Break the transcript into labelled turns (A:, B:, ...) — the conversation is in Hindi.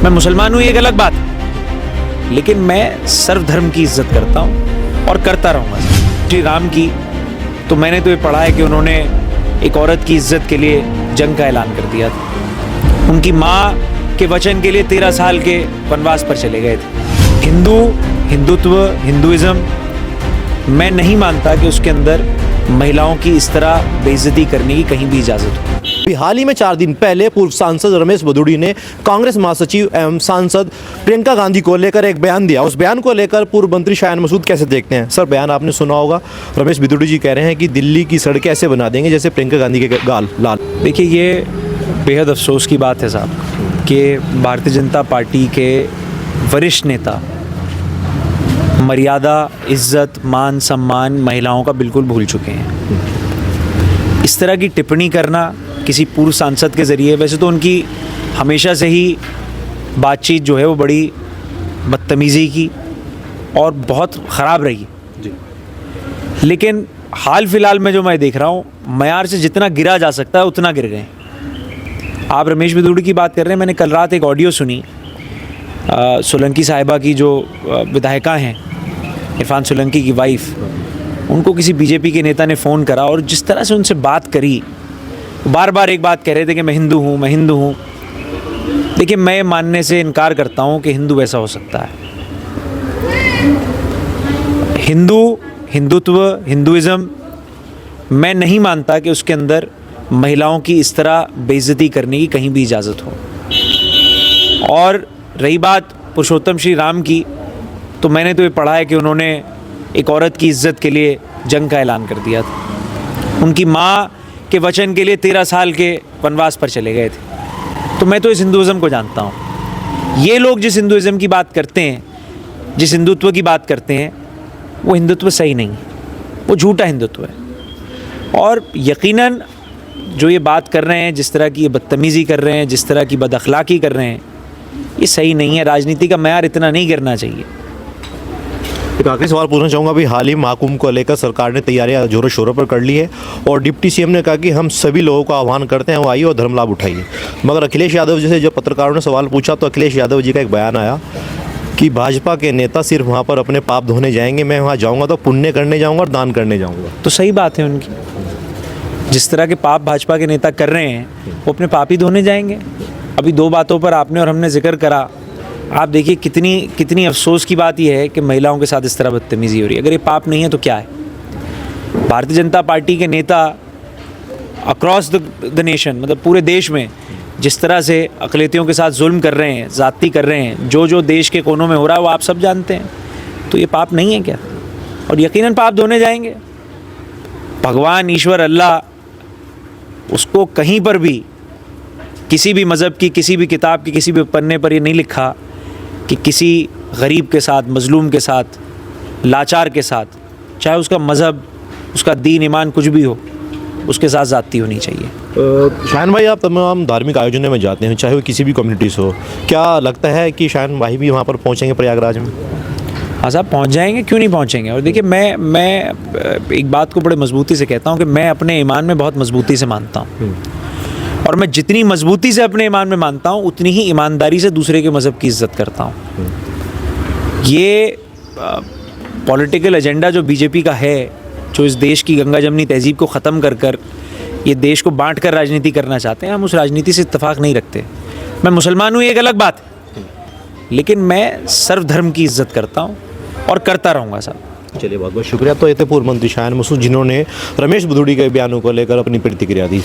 A: मैं मुसलमान हूँ, ये एक अलग बात है, लेकिन मैं सर्वधर्म की इज्जत करता हूँ और करता रहूँगा। श्री राम की तो मैंने तो ये पढ़ा है कि उन्होंने एक औरत की इज्जत के लिए जंग का ऐलान कर दिया था। उनकी माँ के वचन के लिए 13 साल के वनवास पर चले गए थे। हिंदुत्व, हिंदुइज्म, मैं नहीं मानता कि उसके अंदर महिलाओं की इस तरह बेइज्जती करने की कहीं भी इजाज़त हो।
B: हाल ही में 4 दिन पहले पूर्व सांसद रमेश बदूड़ी ने कांग्रेस महासचिव एवं सांसद प्रियंका गांधी को लेकर एक बयान दिया। उस बयान को लेकर पूर्व मंत्री शायान मसूद कैसे देखते हैं? सर, बयान आपने सुना होगा। रमेश बदूड़ी जी कह रहे हैं कि दिल्ली की सड़कें ऐसे बना देंगे जैसे प्रियंका गांधी के गाल लाल।
A: देखिए, ये बेहद अफसोस की बात है साहब कि भारतीय जनता पार्टी के वरिष्ठ नेता मर्यादा, इज्जत, मान सम्मान महिलाओं का बिल्कुल भूल चुके हैं। इस तरह की टिप्पणी करना किसी पूर्व सांसद के ज़रिए, वैसे तो उनकी हमेशा से ही बातचीत जो है वो बड़ी बदतमीज़ी की और बहुत ख़राब रही जी। लेकिन हाल फिलहाल में जो मैं देख रहा हूँ, मयार से जितना गिरा जा सकता है उतना गिर गए। आप रमेश बदूड़ी की बात कर रहे हैं, मैंने कल रात एक ऑडियो सुनी सोलंकी साहिबा की, जो विधायिका हैं, इरफान सोलंकी की वाइफ, उनको किसी बीजेपी के नेता ने फ़ोन करा और जिस तरह से उनसे बात करी, बार बार एक बात कह रहे थे कि मैं हिंदू हूँ, मैं हिंदू हूँ। देखिए, मैं मानने से इनकार करता हूँ कि हिंदू वैसा हो सकता है। हिंदुत्व, हिंदुइज्म, मैं नहीं मानता कि उसके अंदर महिलाओं की इस तरह बेइज्जती करने की कहीं भी इजाज़त हो। और रही बात पुरुषोत्तम श्री राम की, तो मैंने तो ये पढ़ा है कि उन्होंने एक औरत की इज्जत के लिए जंग का ऐलान कर दिया था। उनकी माँ के वचन के लिए 13 साल के वनवास पर चले गए थे। तो मैं तो इस हिंदुइज्म को जानता हूँ। ये लोग जिस हिंदुइज्म की बात करते हैं, जिस हिंदुत्व की बात करते हैं, वो हिंदुत्व सही नहीं है, वो झूठा हिंदुत्व है। और यकीनन जो ये बात कर रहे हैं, जिस तरह की ये बदतमीज़ी कर रहे हैं, जिस तरह की बदअखलाक़ी कर रहे हैं, ये सही नहीं है। राजनीति का मयार इतना नहीं गिरना चाहिए।
B: एक आखिरी सवाल पूछना चाहूँगा। अभी हाल ही महाकुंभ को लेकर सरकार ने तैयारियां जोरों शोरों पर कर ली है और डिप्टी सीएम ने कहा कि हम सभी लोगों का आह्वान करते हैं वो आइए और धर्म लाभ उठाइए। मगर अखिलेश यादव जी से जब पत्रकारों ने सवाल पूछा तो अखिलेश यादव जी का एक बयान आया कि भाजपा के नेता सिर्फ वहाँ पर अपने पाप धोने जाएंगे, मैं वहाँ जाऊँगा तो पुण्य करने जाऊँगा और दान करने जाऊँगा।
A: तो सही बात है उनकी। जिस तरह के पाप भाजपा के नेता कर रहे हैं, वो अपने पाप ही धोने जाएंगे। अभी 2 बातों पर आपने और हमने जिक्र करा। आप देखिए कितनी अफसोस की बात यह है कि महिलाओं के साथ इस तरह बदतमीज़ी हो रही है। अगर ये पाप नहीं है तो क्या है? भारतीय जनता पार्टी के नेता अक्रॉस द नेशन, मतलब पूरे देश में जिस तरह से अक़लियतियों के साथ जुल्म कर रहे हैं, ज़्यादती कर रहे हैं, जो देश के कोनों में हो रहा है वो आप सब जानते हैं। तो ये पाप नहीं है क्या? और यकीनन पाप धोने जाएंगे। भगवान, ईश्वर, अल्लाह, उसको कहीं पर भी, किसी भी मज़हब की, किसी भी किताब की, किसी भी पन्ने पर ये नहीं लिखा कि किसी गरीब के साथ, मज़लूम के साथ, लाचार के साथ, चाहे उसका मज़हब, उसका दीन, ईमान कुछ भी हो, उसके साथ ज़्यादती होनी चाहिए।
B: शायान भाई, आप तमाम धार्मिक आयोजनों में जाते हैं, चाहे वो किसी भी कम्युनिटी से हो, क्या लगता है कि शायान भाई भी वहाँ पर पहुँचेंगे प्रयागराज में?
A: हाँ साहब, पहुँच जाएंगे, क्यों नहीं पहुँचेंगे। और देखिए, मैं एक बात को बड़े मजबूती से कहता हूँ कि मैं अपने ईमान में बहुत मजबूती से मानता हूँ, और मैं जितनी मजबूती से अपने ईमान में मानता हूँ उतनी ही ईमानदारी से दूसरे के मज़हब की इज़्ज़त करता हूँ। ये पॉलिटिकल एजेंडा जो बीजेपी का है, जो इस देश की गंगा जमनी तहज़ीब को ख़त्म कर ये देश को बांट कर राजनीति करना चाहते हैं, हम उस राजनीति से इत्तेफाक नहीं रखते। मैं मुसलमान हूँ, ये एक अलग बात है, लेकिन मैं सर्वधर्म की इज़्ज़त करता हूँ और करता रहूँगा साहब।
B: चलिए, बहुत बहुत शुक्रिया। तो ये थे पूर्व मंत्री शायान मसूद, जिन्होंने रमेश बदूड़ी के बयानों को लेकर अपनी प्रतिक्रिया दी।